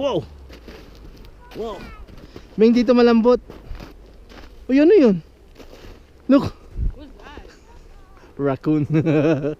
Wow! Wow! Ming, dito malambot. Uy, ano yun? Look! What's that? Raccoon. What?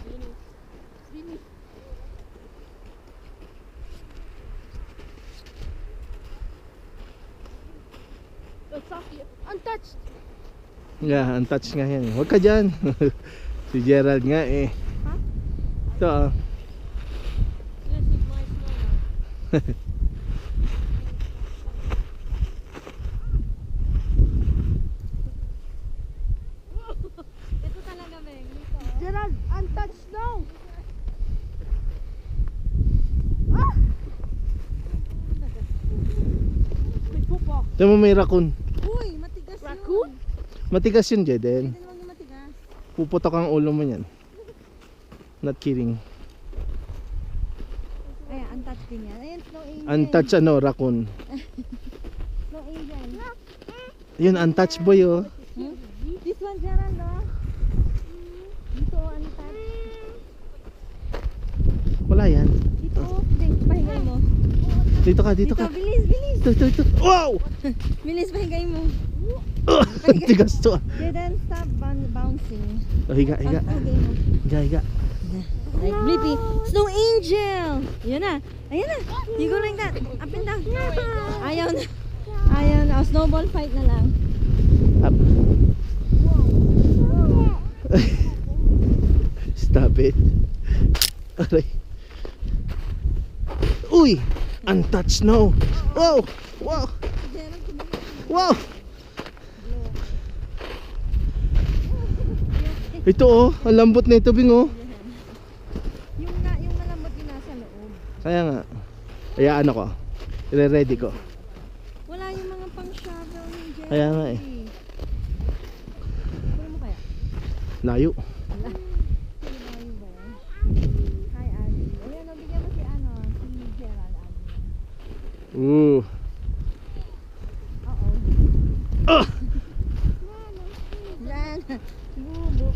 Venus. Venus. The Sophia. Untouched. Yeah, untouched nga yan. Huwag ka dyan. Si Gerald nga eh. Huh? Ito ah. This is my snow. Ito talaga, Beng. Dito. Gerald, untouched snow. Ah! May pupa. Ito mo may raccoon. Uy, matigas raccoon? Matigas yun, Jeden. Pwede naman yung matigas. Puputok ang ulo mo yan. Not kidding. Ay, untouched din yan. Ayan, snow angel. Untouched ano, raccoon. Snow angel. Yun, untouched boy oh. Hmm? This one, Gerald, no? Dito, untouched. Wala yan. Dito, Beng, pahingay mo. Dito ka, dito ka. Bilis, bilis. Ito. Wow! Bilis, pahingay mo. Tigas to ah. Then stop bouncing. Oh, higa. Pahingay mo. Higa. Like Blippi. Snow angel! Yan na. Ayan na. You go like that. Up and down. Ayaw na. Ayaw na. O, snowball fight na lang. Up. Stop it. Aray. Uy! Untouched snow. Wow! Wow! Wow! Ito oh, ang lambot na ito, Bing oh. Yung malambot yung nasa loob. Kaya nga. Hayaan ako. I-ready ko. Wala yung mga pang shovel ni Jerry. Kaya nga eh. Puro mo kaya? Layo. Wala. Sino ba yan? Hi, Ali. Ayan, o, bigyan mo si Gerald, Ali. Ooh. Uh-oh. Ah! Yan. Bubo.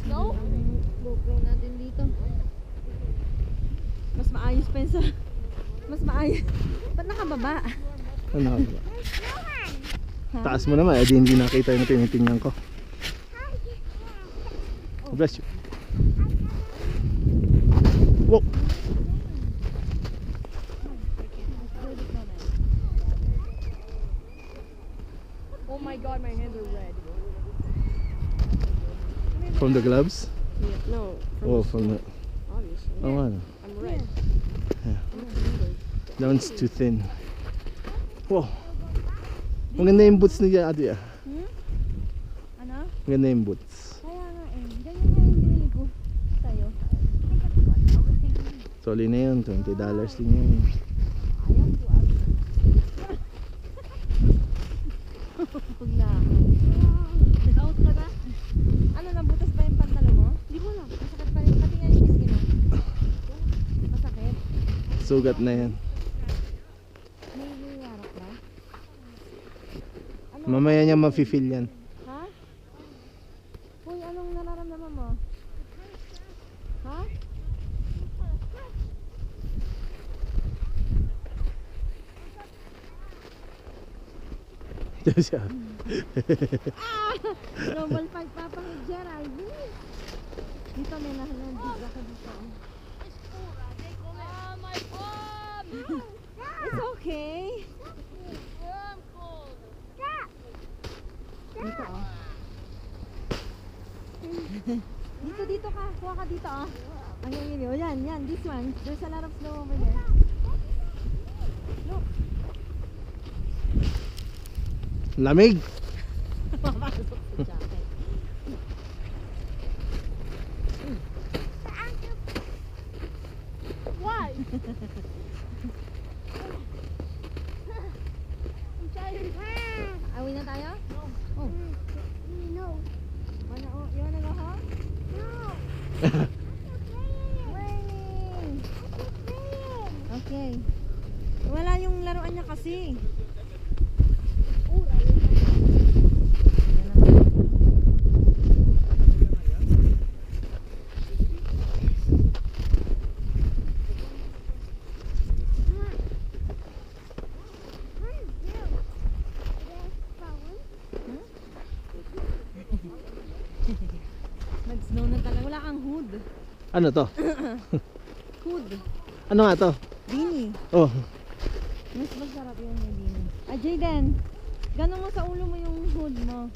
Snow? Bubo natin dito. Mas maayos pa yun sa... Mas maayos. Ba't nakababa? Ano ba? Taas mo naman, di hindi nakita yung tinitingnan ko. Bless you. Wow. Oh my god, my hands are red. From the gloves? Yeah, no. Oh, from the... Obviously. Oh, ano? I'm red. Yeah. That one's too thin. Wow. Maganda yung boots ni Ate ah. Ano? Maganda yung boots. Kaya nga eh. Ganyan nga yung binili ko sa'yo. Soli na yun, $20 din yun. Ayaw ko. Pag na. Out ka na? Ano, nabutas ba yung pantalo mo? Hindi mo lang. Masakit pa rin. Pati nga yung pisngi mo. Masakit. Sugat na yan. May nangyarap ba? Ano? Mamaya niya mafe-feel yan. Ha? Uy, anong nararamdaman mo? Ha? Diyan siya. Snowball fight pa pang Gerald. Bilis. Dito may nahalang bigla ka dito. It's okay. Dito oh. Dito ka. Kuha ka dito oh. Ang yun. Oh, yan. This one. There's a lot of snow over there. Look. Lamig. Papasok sa jacket. Why? I'm tired. Awi na tayo? No. Oh. No. You wanna go home? No. Raining. Okay. Wala yung laruan niya kasi. Ano to? Hood. Ano nga to? Beanie. Oh. Mas masarap yun may beanie. Ah, Jayden. Gano'n mo sa ulo mo yung hood mo.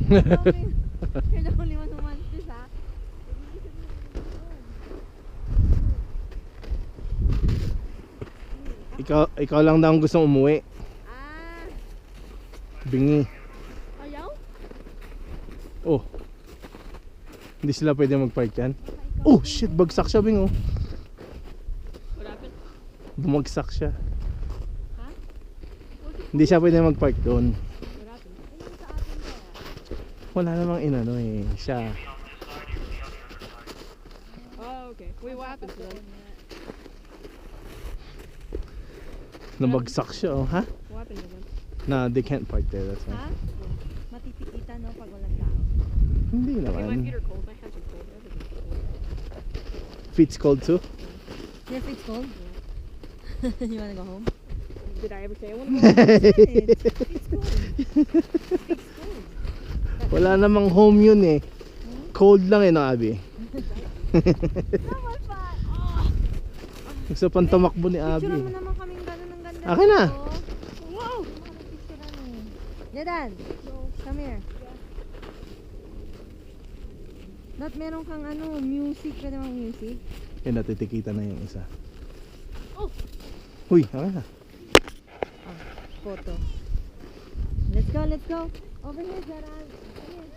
You're the only one who wants this, ha? Ikaw lang daw ang gustong umuwi. Ah, Bingi. ayaw? Oh. Hindi sila pwede mag-park yan. Oh shit, bagsak siya Bing oh. What happened? Bumagsak siya. Ha? Hindi siya pwede mag-park doon. What happened? Ayun sa atin kaya. Wala namang inano eh. Siya. Oh, okay. Wait, what happened to them? Nabagsak siya oh. Ha? What happened to them? Na they can't park there. That's Ha? why. Matipikita no pag walang tao. Hindi Okay, my naman. feet are cold. My hands are cold. Everything's cold. Feet's cold too. Your feet's cold? You wanna go home? Did I ever say I wanna go Feet's cold. Feet's cold. Wala namang home yun eh. Cold lang eh no Abby. Gusto pang tumakbo ni Abby. Picturean mo naman kaming gano'n ng ganda. Akin na. dito. Wow! Makapipicturean eh. Jadan, come here. Dot meron kang ano, music. Pwede mang music? Eh natitikita na yung isa. Oh! Uy, okay na. Photo. Let's go, let's go. Over here, Gerald. Come here.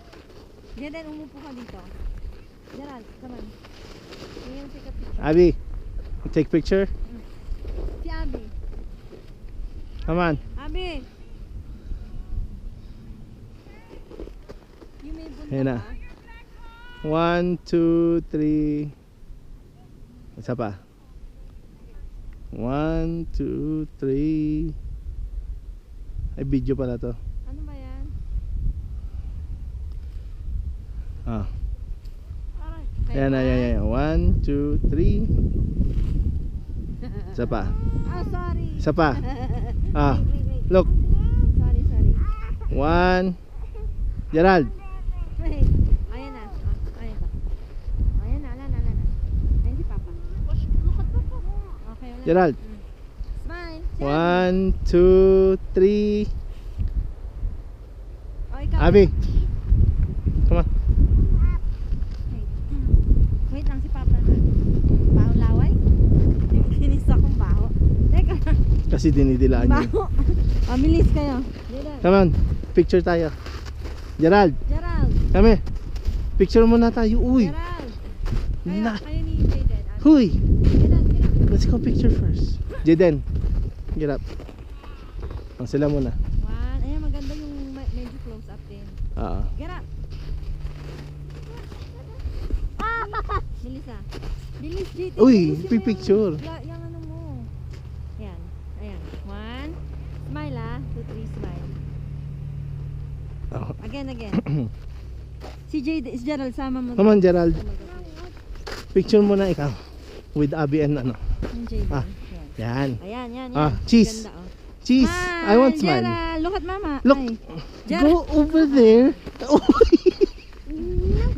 Jadan, umupo ka dito. Gerald, come on. Tingnan take a picture. Abby, take picture. Si Abby. Come on. Abby! You may bunta Ayan na. ka. 1, 2, 3. Isa pa. 1, 2, 3. Ay, video pala to. Ano ba yan? Ah. Okay, Ayan, ayan, ayan. 1, 2, 3. Isa pa. Oh, sorry. Isa pa. Ah, Wait. look. Sorry. 1. Gerald. Wait. Ayan na. Ayan na. Ayan na, ala na. Ayan si Papa. Okay, wala. Gerald. Smile. 1, 2, 3. Oh, ikaw. Abby. Come on. Wait lang si Papa na. Baho laway? Kinis akong baho. Teka. Kasi dinidilaan niya. Baho. Mabilis kayo. Dito. Come on. Picture tayo. Gerald. Gerald. Come here. Picture muna tayo. Uy. Gerald. Na. Kayo ni Jaden. Huy. Gerald, get up. Let's go picture first. Jaden. Get up. Ang sila muna. One. Ayan, maganda yung medyo close up din. Oo. Get up. Bilis ah. Bilis, JT. Uy, Bilis yung pipicture. Yung ano mo. Ayan. Ayan. 1. Smile ah. 2, 3, smile. Oh. Again. Si Gerald, sama mo. Come on, Gerald. Oh my God. Picture muna ikaw. With Abby and ano. Yung Jaden. Ah. Yan. Yan. Ayan. Ah, cheese. Ganda, oh. Cheese. I want smile. Gerald, look at mama. Look. Ay. Go over there.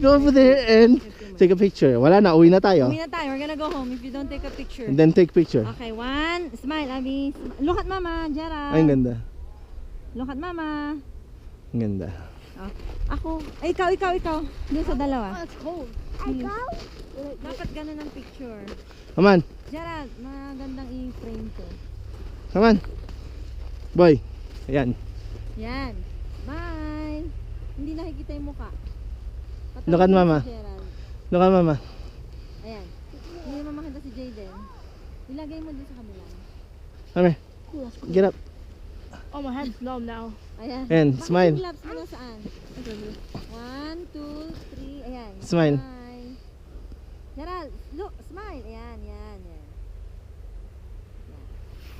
Go over there and take a picture. Wala na, uwi na tayo. Uwi na tayo. We're gonna go home if you don't take a picture. And then take picture. Okay, 1. Smile, Abby. Look at mama, Gerald. Ay, ang ganda. Look at mama. Ang ganda. Ako. Ay, ikaw. Doon sa dalawa. Oh, it's cold. Dapat ganun ang picture. Come on. Gerald, magandang i-frame to. Come on. Boy. Ayan. Yan. Bye. Hindi nakikita yung mukha. Look at mama. Si Gerald. Look at mama. Ayan. Hindi naman makita si Jaden. Ilagay mo din sa kabila. Come here. Cool, that's cool. Get up. Oh, my head's numb now. Ayan. And Bakit smile. yung gloves mo nasaan? 1, 2, 3. Ayan. Smile. Gerald, look. Smile. Ayan.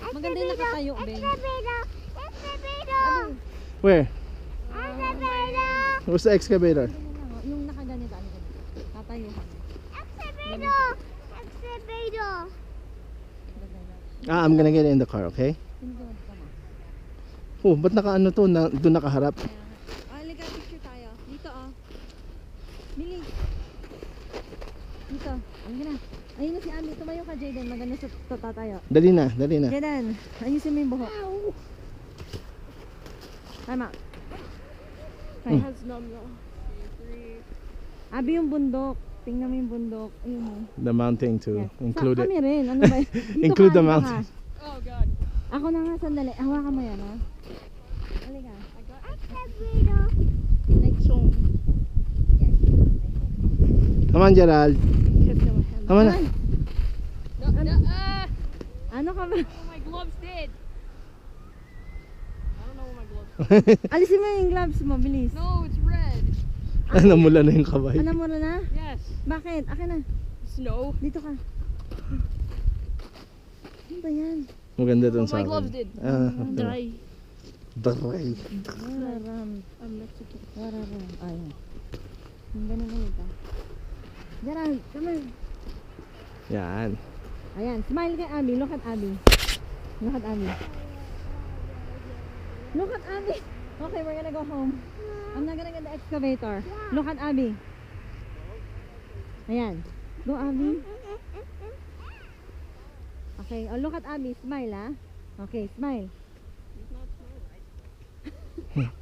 Maganda yung nakatayo, Ben. Ano? Where? Where's the excavator? Yung nakaganito. Tatayo kami. Ah, I'm gonna get in the car, okay? Oh, ba't nakaano to? Doon nakaharap. Halika, picture tayo. Dito, oh. Bilis. Dito. Halika na. Ayun na si Ami. Tumayo ka, Jaden. Maganda sa tayo. Dali na, dali na. Jaden, ayusin mo yung buhok. Time out. My Okay. hands numb now. Abi yung bundok. Tingnan mo yung bundok. Ayun mo. The mountain too. Yeah. Include Sa it. kami rin. Ano ba? Dito Include ka, the dito mountain. ka. Oh God. Ako na nga, sandali. Hawakan mo yan, ha? Halika. Next So, yan. Come on, Gerald. kept my hands. Come on na. Ano ka ba? Oh, my gloves did. I don't know where my gloves. Alisin mo yung gloves mo, bilis. No, it's red. Namula na yung kamay. Alam mo na? Yes. Bakit? Akin na. Snow. Dito ka. Ano ba yan? Maganda dun Oh, sa my gloves akin. did. Ah, Dry. dry. Wararam. I'm Mexican. Wararam. Ayun. Yung ganun na yun pa. Gerald, come on. Yan. Ayan, smile kay Abby. Look at Abby. Look at Abby. Look at Abby. Okay, we're gonna go home. I'm not gonna get the excavator. Look at Abby. Ayan. Go, Abby. Okay, oh, look at Abby. Smile, ha? Okay, smile.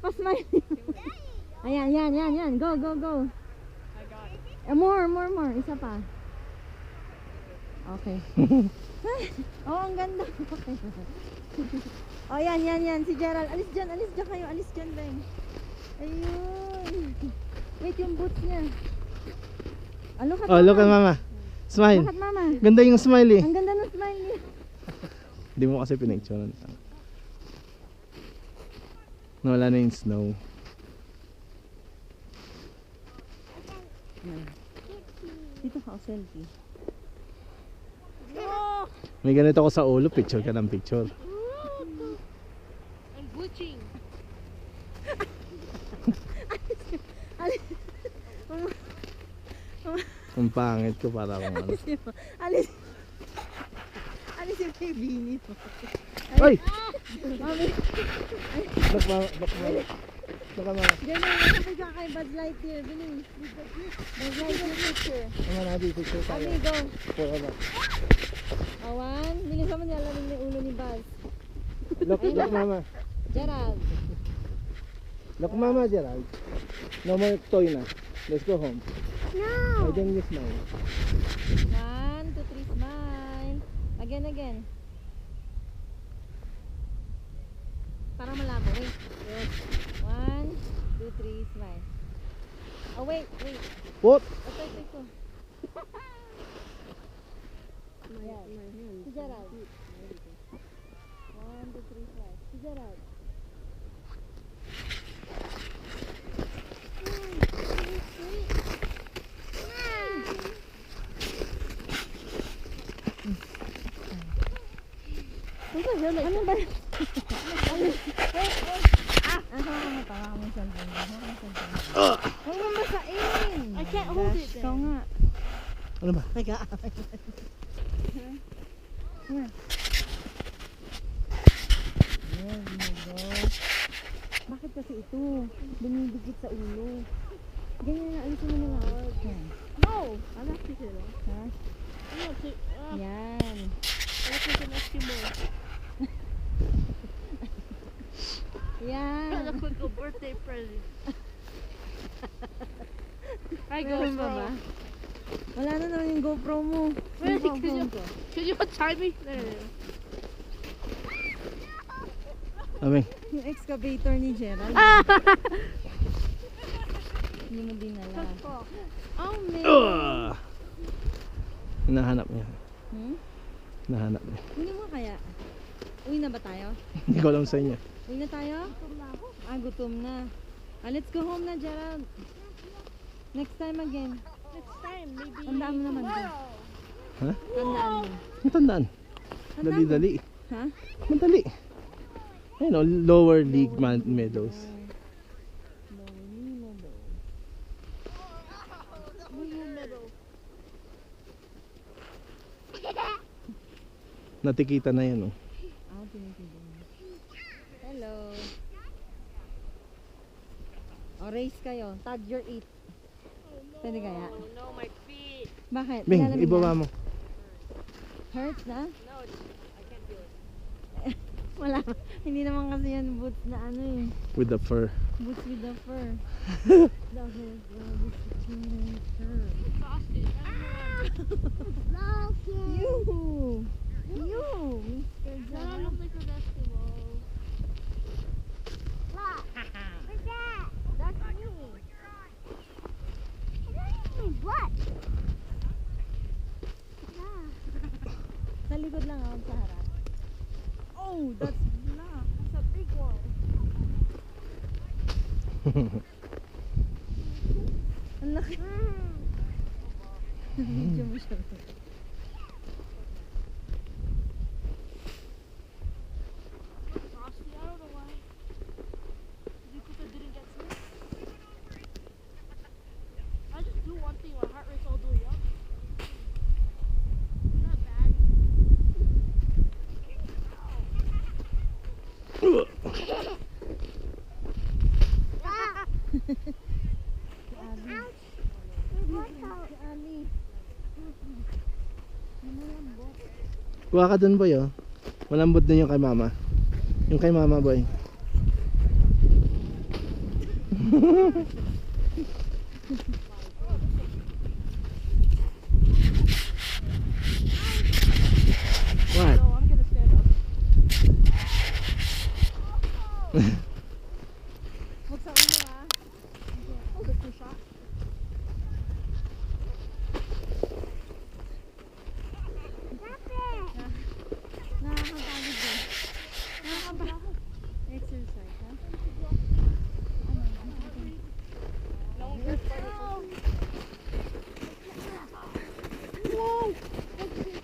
Pa-smile. Ayan, yan, yan, yan. Go, go, go. I got it. More. Isa pa. Okay. Oh, ang ganda. Okay. Oh, yan. Si Gerald. Alis dyan kayo. Alis dyan, Ben. Ayun. Wait, yung boots niya. Oh, look at Oh, look at mama. mama. Smile. Look at mama. Ganda yung smile eh. Ang ganda ng smile niya. Hindi mo kasi pinicturean. Nawala na yung snow. Dito ka, selfie. May ganito ako sa ulo, picture ka ng picture. I'm glitching. Ang pangit ko para akong ano. Alis yung Bini. Ay! Mami, Back mama. Back mama. gano'n, nakapag ka kay Buzz Lightyear. Bilis. Buzz Lightyear picture. Ano natin picture tayo. Mami, go. Forever. Awan, bilis mo niya lamin yung ulo ni Buzz. Look mama. Gerald. Look mama, Gerald. No more toy na. Let's go home. No. Then you smile. 1, 2, 3, smile. Again. Para malabo. Wait. Yes. 1, 2, 3, smile. Oh, wait. What? Ito. Yan. Si Gerald. 1, 2, 3, smile. Si Gerald. Ano ba? Tawa ka mo yung cellphone. Huwag mo masain. I can't hold it Ikaw then. nga. Ano ba? Nag-aaway. There you go. Bakit kasi ito? Dumidikit sa ulo. Ganyan na, alisin mo na lang. Yan. No, I'm not picking it. Ha? I'm not taking. Yan. I look like an Eskimo. Yan. I look like a birthday present. I go Meron pa ba? Wala na naman yung GoPro mo. Really? Yung phone ko. Could you untie me? There. Aming. Yung excavator ni Gerald. Hindi mo dinala. Oh, man. Hinahanap niya. Hmm? Hinahanap niya. Hindi mo kaya? Uwi na ba tayo? Hindi ko alam sa inyo. Uwi na tayo? Gutom na. Let's go home na, Gerald. Next time again. Next time, maybe. Tandaan mo naman to. Ha? Tandaan mo. Ang tandaan. Tandaan mo. Dali-dali. Ha? Madali. Ayun o, lower league meadows. Blue meadow. Natikita na yan, oh. Ako tinitignan mo. Hello. O, race kayo. Tag your eat. Pwede kaya? Oh no, my feet. Bakit? Bing, Nilalamig ibaba na? mo. Hurts na? No, I can't feel it. Wala. Hindi naman kasi yan boots na ano eh. With the fur. Boots with the fur. The boots with the fur. Exhausted. I don't know. You! You! Mr. That John. looks like a basketball. That's me. Sa likod lang ako sa harap. Oh, that's black. That's a big one. Ang laki. Video mo siya. Frosty, I don't know why. Maybe because I didn't get sick. I just do one thing, my heart rate's all the way up. Not bad. Si Ali. Malambot. Kuha ka dun, boy, oh. Malambot din yung kay mama. Yung kay mama, boy. What? No, I'm gonna stand up. Huwag sa ulo ah. Oh, that's a shot. Nakakapagod eh. Nakakapagod.